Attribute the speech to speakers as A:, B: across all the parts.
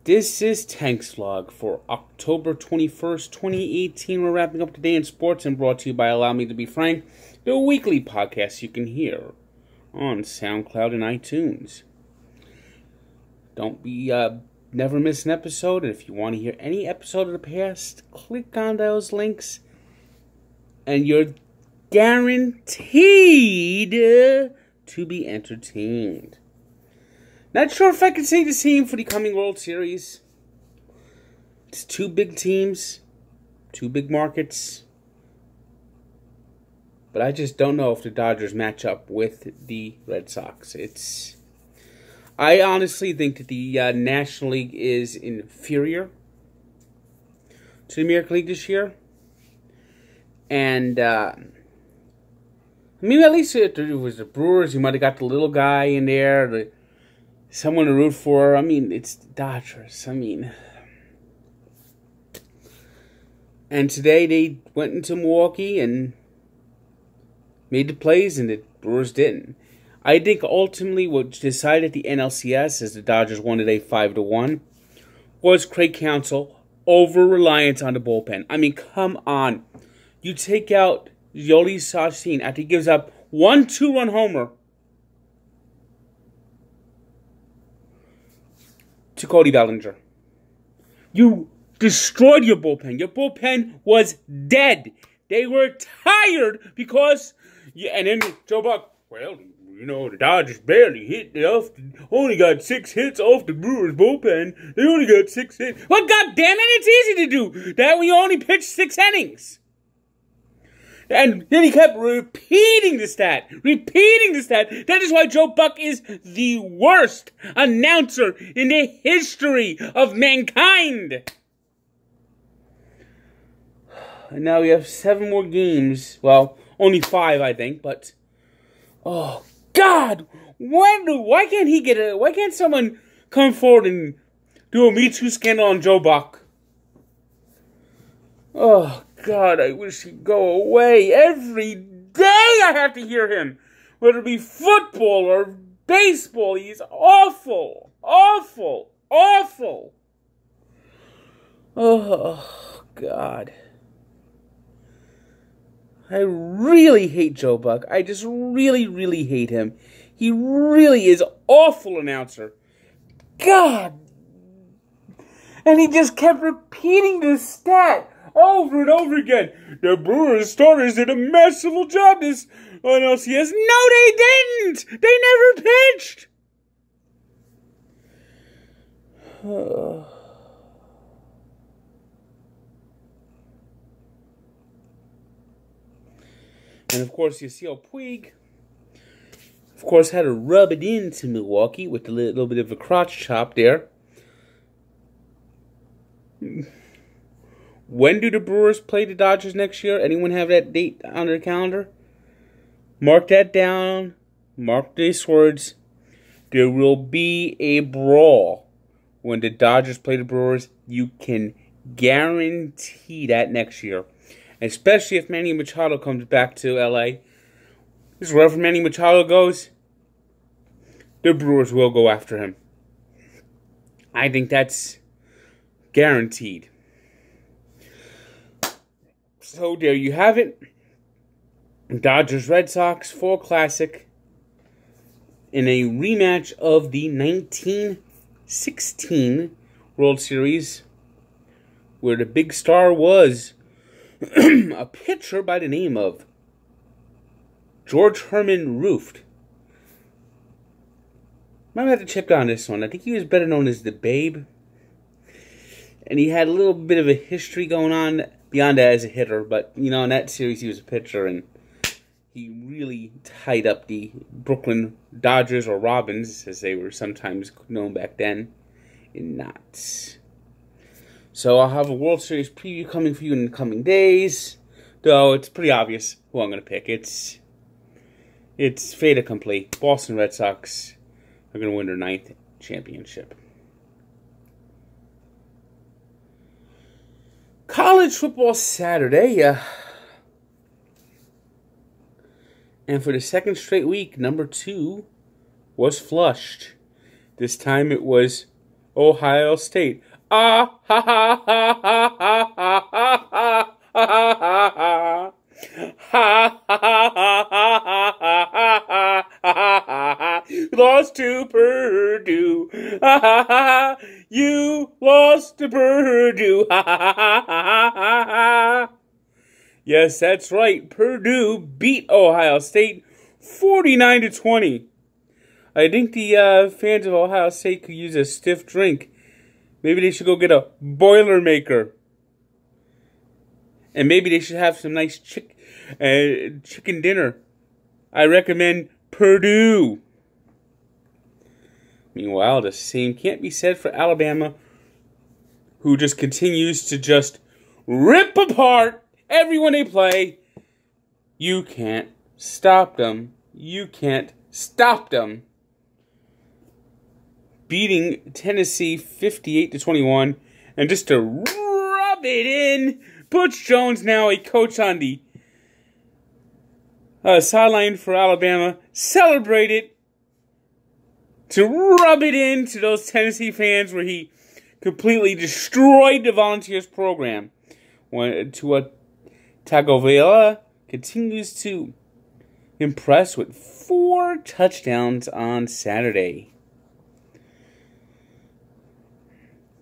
A: This is Tank's Vlog for October 21st, 2018. We're wrapping up today in sports and brought to you by Allow Me to Be Frank, the weekly podcast you can hear on SoundCloud and iTunes. Don't be, never miss an episode. And if you want to hear any episode of the past, click on those links and you're guaranteed to be entertained. Not sure if I can say the same for the coming World Series. It's two big teams, two big markets. But I just don't know if the Dodgers match up with the Red Sox. I honestly think that the National League is inferior to the American League this year. And, I mean, at least if it was the Brewers, you might have got the little guy in there, someone to root for. I mean, it's the Dodgers. And today they went into Milwaukee and made the plays, and the Brewers didn't. I think ultimately what decided the NLCS, as the Dodgers won today 5-1, was Craig Counsell over-reliance on the bullpen. I mean, come on. You take out Yoli Sachin after he gives up one 2-run homer to Cody Bellinger. You destroyed your bullpen. Your bullpen was dead. They were tired because... and then Joe Buck, well, you know, the Dodgers barely hit. They only got 6 hits off the Brewers bullpen. They only got 6 hits. Well, goddammit, it's easy to do that when you only pitch 6 innings. And then he kept repeating the stat. That is why Joe Buck is the worst announcer in the history of mankind. And now we have 7 more games. Well, only 5, I think. But, oh, God. Why can't someone come forward and do a Me Too scandal on Joe Buck? Oh, God, I wish he'd go away. Every day I have to hear him. Whether it be football or baseball, he's awful. Awful. Awful. Oh, God. I really hate Joe Buck. I just really, really hate him. He really is an awful announcer. God. And he just kept repeating this stat over and over again. The Brewers starters did a masterful job this NLCS. No, they didn't. They never pitched. And of course, Yasiel Puig, of course, had to rub it into Milwaukee with a little bit of a crotch chop there. When do the Brewers play the Dodgers next year? Anyone have that date on their calendar? Mark that down. Mark these words. There will be a brawl when the Dodgers play the Brewers. You can guarantee that next year. Especially if Manny Machado comes back to L.A. Because wherever Manny Machado goes, the Brewers will go after him. I think that's guaranteed. So there you have it. Dodgers Red Sox Fall Classic in a rematch of the 1916 World Series, where the big star was a pitcher by the name of George Herman Ruft. Might have to check on this one. I think he was better known as the Babe. And he had a little bit of a history going on beyond that as a hitter. But, you know, in that series he was a pitcher. And he really tied up the Brooklyn Dodgers, or Robins, as they were sometimes known back then, in knots. So I'll have a World Series preview coming for you in the coming days. Though it's pretty obvious who I'm going to pick. It's fait accompli. Boston Red Sox are going to win their 9th championship. College football Saturday. And for the second straight week, number 2 was flushed. This time it was Ohio State. Ah ha ha ha ha ha ha ha ha ha ha ha. Ha ha ha ha ha ha ha ha ha. Lost to Purdue. Ha ha ha. You lost to Purdue. Ha ha ha ha ha ha. Yes, that's right. Purdue beat Ohio State 49-20. I think the fans of Ohio State could use a stiff drink. Maybe they should go get a Boilermaker. And maybe they should have some nice chicken dinner. I recommend Purdue. Meanwhile, the same can't be said for Alabama, who just continues to just rip apart everyone they play. You can't stop them. You can't stop them. Beating Tennessee 58-21. And just to rub it in, Butch Jones, now a coach on the sideline for Alabama, celebrated to rub it into those Tennessee fans where he completely destroyed the Volunteers program. Tagovailoa continues to impress with 4 touchdowns on Saturday.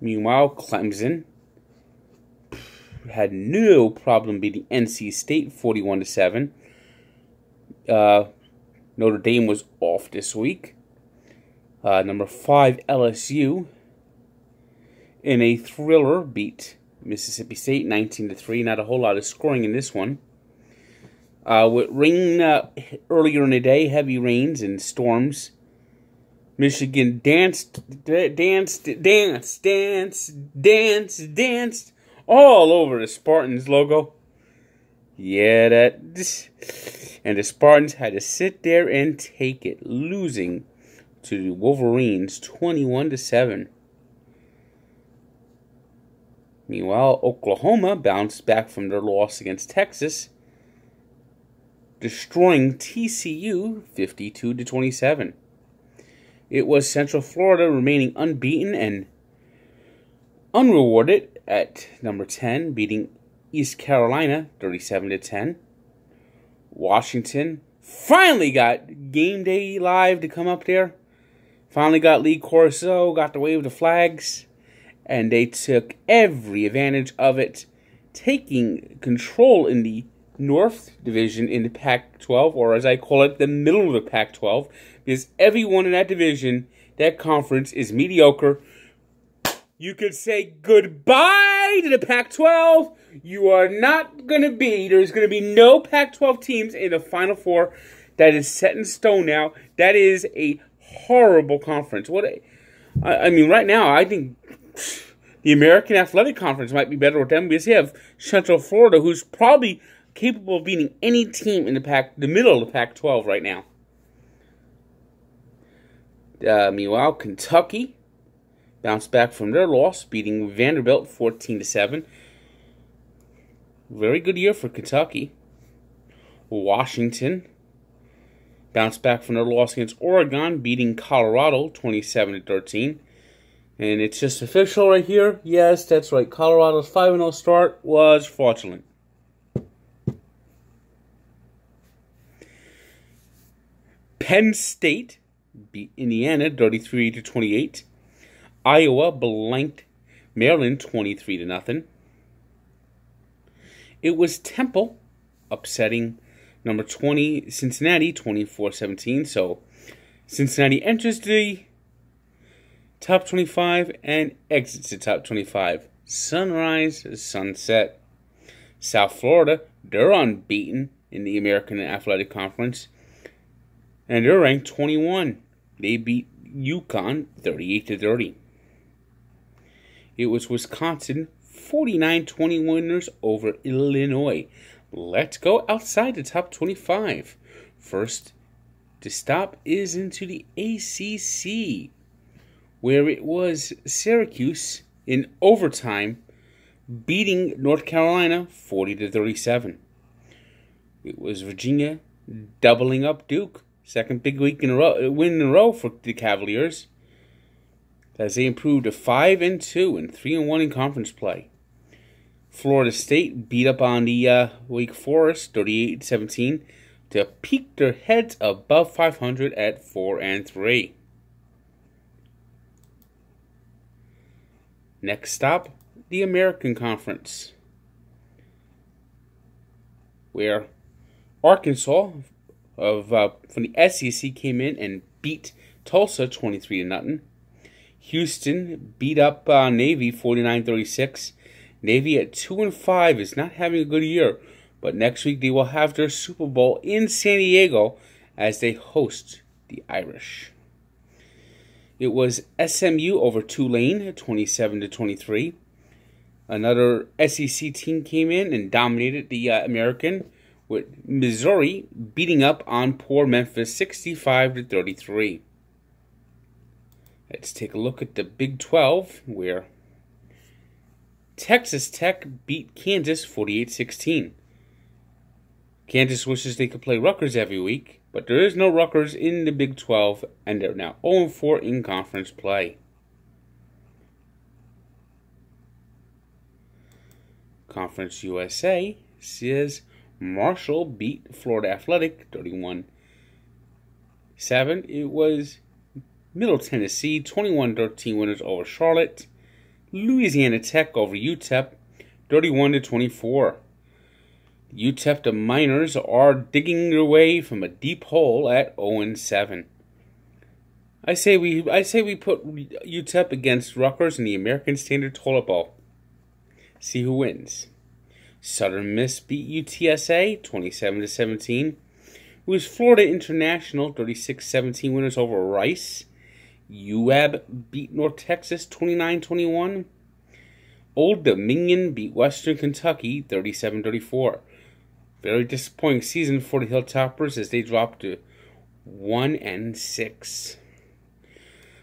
A: Meanwhile, Clemson had no problem beating NC State 41-7. Notre Dame was off this week. Number 5 LSU in a thriller beat Mississippi State 19-3. Not a whole lot of scoring in this one. With rain earlier in the day, heavy rains and storms, Michigan danced all over the Spartans logo. Yeah, and the Spartans had to sit there and take it, losing to the Wolverines 21-7. Meanwhile, Oklahoma bounced back from their loss against Texas, destroying TCU 52-27. It was Central Florida remaining unbeaten and unrewarded at number 10, beating East Carolina 37-10. Washington finally got Game Day Live to come up there. Finally got Lee Corso, got to wave the flags, and they took every advantage of it, taking control in the North Division in the Pac-12, or as I call it, the middle of the Pac-12, because everyone in that division, that conference, is mediocre. You could say goodbye to the Pac-12. You are not going to be, there's going to be no Pac-12 teams in the Final Four. That is set in stone now. That is a horrible conference. I mean, right now, I think the American Athletic Conference might be better with them, because you have Central Florida, who's probably capable of beating any team in the middle of the Pac-12 right now. Meanwhile, Kentucky bounced back from their loss, beating Vanderbilt 14-7. Very good year for Kentucky. Washington bounced back from their loss against Oregon, beating Colorado 27-13. And it's just official right here. Yes, that's right. Colorado's 5-0 start was fraudulent. Penn State beat Indiana 33-28. Iowa blanked Maryland 23-0. It was Temple upsetting number 20 Cincinnati 24-17. So Cincinnati enters the top 25 and exits the top 25. Sunrise, sunset. South Florida, they're unbeaten in the American Athletic Conference, and they're ranked 21. They beat UConn 38-30. It was Wisconsin 49-20 winners over Illinois. Let's go outside the top 25. First to stop is into the ACC, where it was Syracuse in overtime beating North Carolina 40-37. It was Virginia doubling up Duke. Second big week in a row, win in a row for the Cavaliers. as they improved to 5-2 and 3-1 in conference play. Florida State beat up on the Wake Forest 38-17 to peak their heads above 500 at 4-3. Next stop, the American Conference, where Arkansas from the SEC came in and beat Tulsa 23-0. Houston beat up Navy 49-36. Navy at 2-5 is not having a good year, but next week they will have their Super Bowl in San Diego as they host the Irish. It was SMU over Tulane, 27-23. Another SEC team came in and dominated the American, with Missouri beating up on poor Memphis 65-33. Let's take a look at the Big 12, where Texas Tech beat Kansas 48-16. Kansas wishes they could play Rutgers every week, but there is no Rutgers in the Big 12, and they're now 0-4 in conference play. Conference USA says Marshall beat Florida Atlantic 31-7. It was Middle Tennessee 21-13 winners over Charlotte. Louisiana Tech over UTEP 31-24. UTEP, the Miners, are digging their way from a deep hole at 0-7. I say we put UTEP against Rutgers in the American Standard Toilet Bowl. See who wins. Southern Miss beat UTSA 27-17. It was Florida International 36-17 winners over Rice. UAB beat North Texas 29-21. Old Dominion beat Western Kentucky 37-34. Very disappointing season for the Hilltoppers as they dropped to 1-6.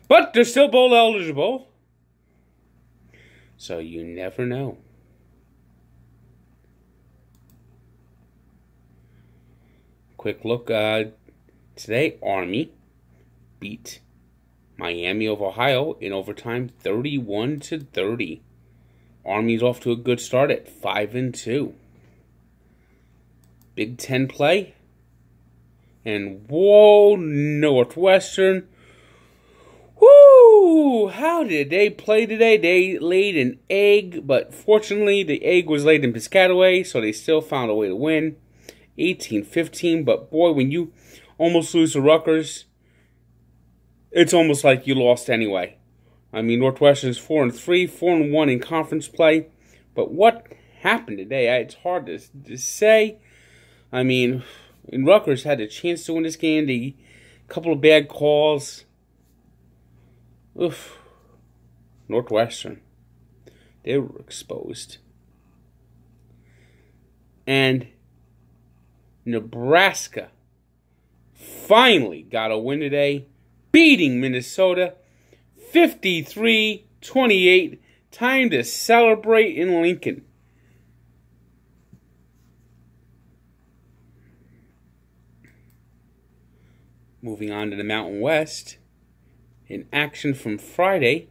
A: But they're still bowl eligible, so you never know. Quick look today. Army beat Miami of Ohio in overtime 31-30. Army's off to a good start at 5-2. Big Ten play. And whoa, Northwestern. Whoo! How did they play today? They laid an egg, but fortunately the egg was laid in Piscataway, so they still found a way to win. 18-15, but boy, when you almost lose to Rutgers, it's almost like you lost anyway. I mean, Northwestern's 4-3, 4-1 in conference play, but what happened today? It's hard to say. I mean, and Rutgers had a chance to win this game. A couple of bad calls. Oof. Northwestern, they were exposed. And Nebraska finally got a win today, beating Minnesota 53-28. Time to celebrate in Lincoln. Moving on to the Mountain West. In action from Friday,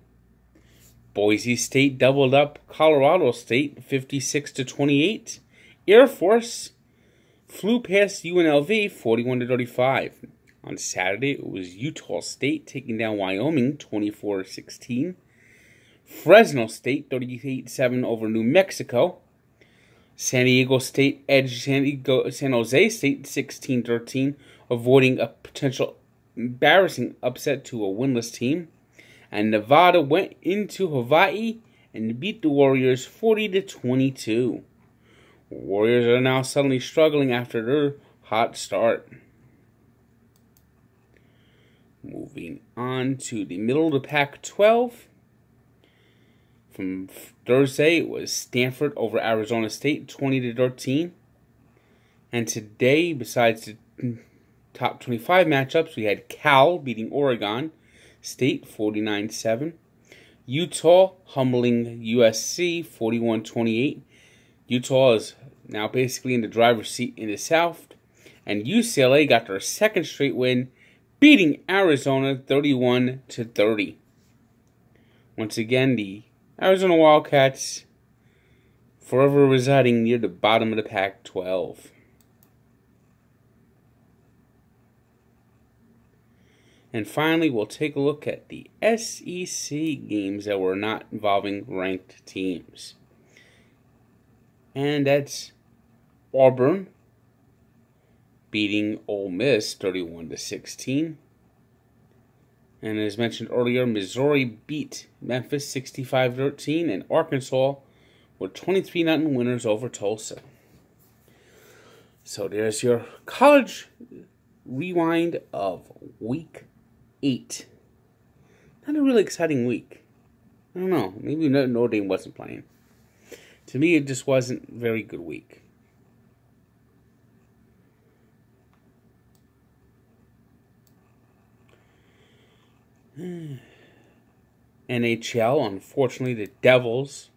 A: Boise State doubled up Colorado State 56-28. Air Force flew past UNLV 41-35. On Saturday, it was Utah State taking down Wyoming 24-16. Fresno State 38-7 over New Mexico. San Diego State edged San Jose State 16-13, avoiding a potential embarrassing upset to a winless team. And Nevada went into Hawaii and beat the Warriors 40-22. Warriors are now suddenly struggling after their hot start. Moving on to the middle of the Pac-12. From Thursday, it was Stanford over Arizona State, 20-13. And today, besides the top 25 matchups, we had Cal beating Oregon State, 49-7. Utah humbling USC, 41-28. Utah is now basically in the driver's seat in the South. And UCLA got their second straight win, beating Arizona 31-30. Once again, the Arizona Wildcats forever residing near the bottom of the Pac-12. And finally, we'll take a look at the SEC games that were not involving ranked teams. And that's Auburn beating Ole Miss 31-16. And as mentioned earlier, Missouri beat Memphis 65-13, and Arkansas were 23-0 winners over Tulsa. So there's your college rewind of Week 8. Not a really exciting week. I don't know. Maybe Notre Dame wasn't playing. To me, it just wasn't a very good week. NHL, unfortunately, the Devils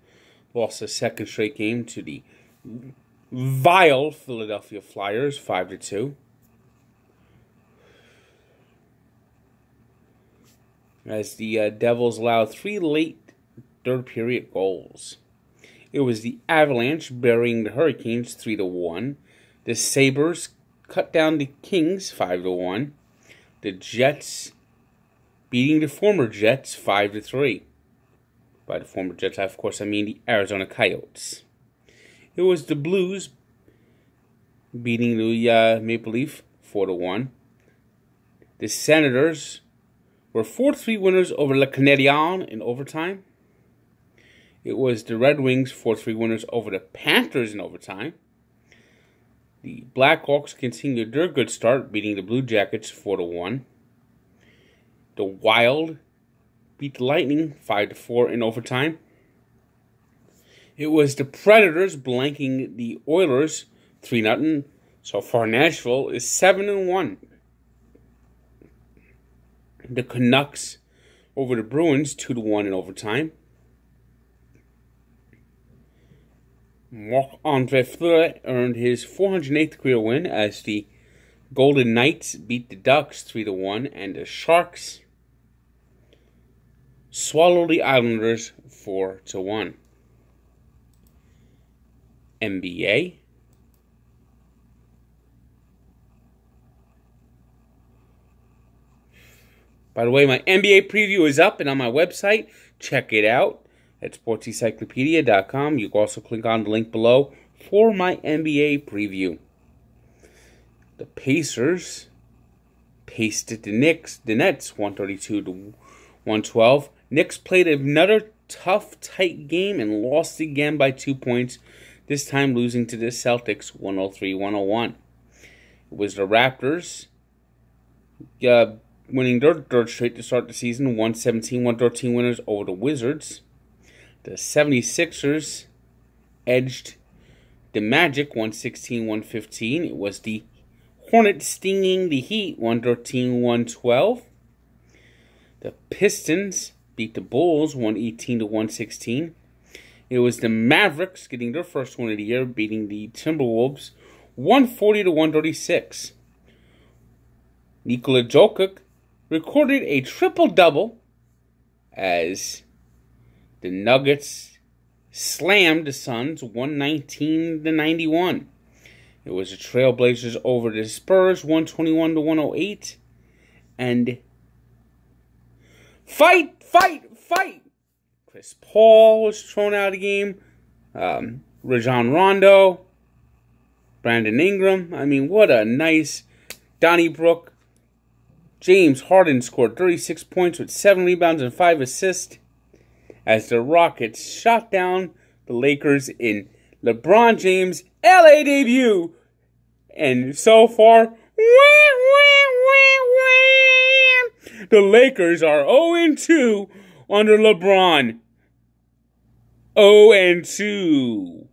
A: lost a second straight game to the vile Philadelphia Flyers, 5-2. As the Devils allowed 3 late third-period goals. It was the Avalanche burying the Hurricanes 3-1. The Sabres cut down the Kings 5-1. The Jets beating the former Jets 5-3. By the former Jets, of course, I mean the Arizona Coyotes. It was the Blues beating the Maple Leaf 4-1. The Senators were 4-3 winners over Le Canadien in overtime. It was the Red Wings 4-3 winners over the Panthers in overtime. The Blackhawks continued their good start, beating the Blue Jackets 4-1. The Wild beat the Lightning 5-4 in overtime. It was the Predators blanking the Oilers 3-0. So far, Nashville is 7-1. The Canucks over the Bruins 2-1 in overtime. Marc-Andre Fleury earned his 408th career win as the Golden Knights beat the Ducks 3-1, and the Sharks swallowed the Islanders 4-1. NBA. By the way, my NBA preview is up and on my website. Check it out at sportsencyclopedia.com. You can also click on the link below for my NBA preview. The Pacers pasted the Nets 132-112. Knicks played another tough, tight game and lost again by 2 points, this time losing to the Celtics 103-101. It was the Raptors winning their third straight to start the season, 117-113 winners over the Wizards. The 76ers edged the Magic 116-115. It was the Hornets stinging the Heat 113-112. The Pistons beat the Bulls 118-116. It was the Mavericks getting their first win of the year, beating the Timberwolves 140-136. Nikola Jokic recorded a triple-double as the Nuggets slammed the Suns 119-91. It was the Trailblazers over the Spurs 121-108. And fight! Chris Paul was thrown out of the game. Rajon Rondo. Brandon Ingram. I mean, what a nice Donnybrook. James Harden scored 36 points with 7 rebounds and 5 assists as the Rockets shot down the Lakers in LeBron James' LA debut. And so far, the Lakers are 0-2 under LeBron. 0-2.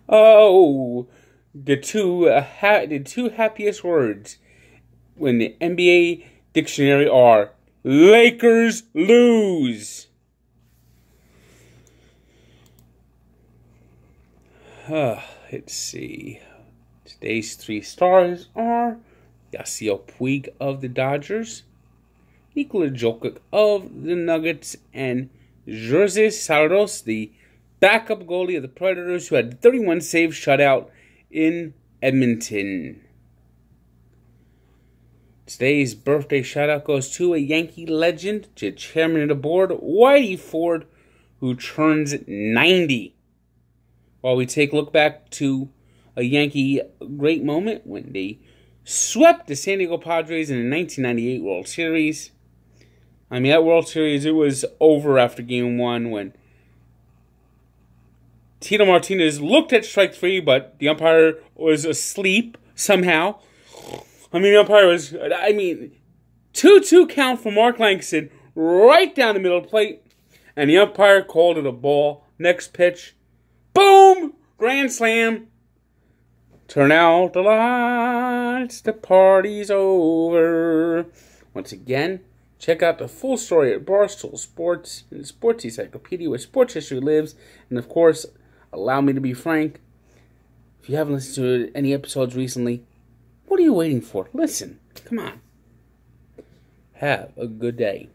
A: Oh, the two happiest words when the NBA dictionary are Lakers lose. Let's see. Today's 3 stars are Yasiel Puig of the Dodgers, Nikola Jokic of the Nuggets, and Jose Saros, the backup goalie of the Predators, who had 31 saves shutout in Edmonton. Today's birthday shout-out goes to a Yankee legend, to chairman of the board, Whitey Ford, who turns 90. While we take a look back to a Yankee great moment when they swept the San Diego Padres in the 1998 World Series. I mean, that World Series, it was over after Game 1 when Tito Martinez looked at strike 3, but the umpire was asleep somehow. I mean, the umpire was, 2-2 count for Mark Langston right down the middle of the plate, and the umpire called it a ball. Next pitch, boom! Grand slam. Turn out the lights, the party's over. Once again, check out the full story at Barstool Sports and the Sports Encyclopedia, where sports history lives. And of course, allow me to be frank, if you haven't listened to any episodes recently, what are you waiting for? Listen, come on. Have a good day.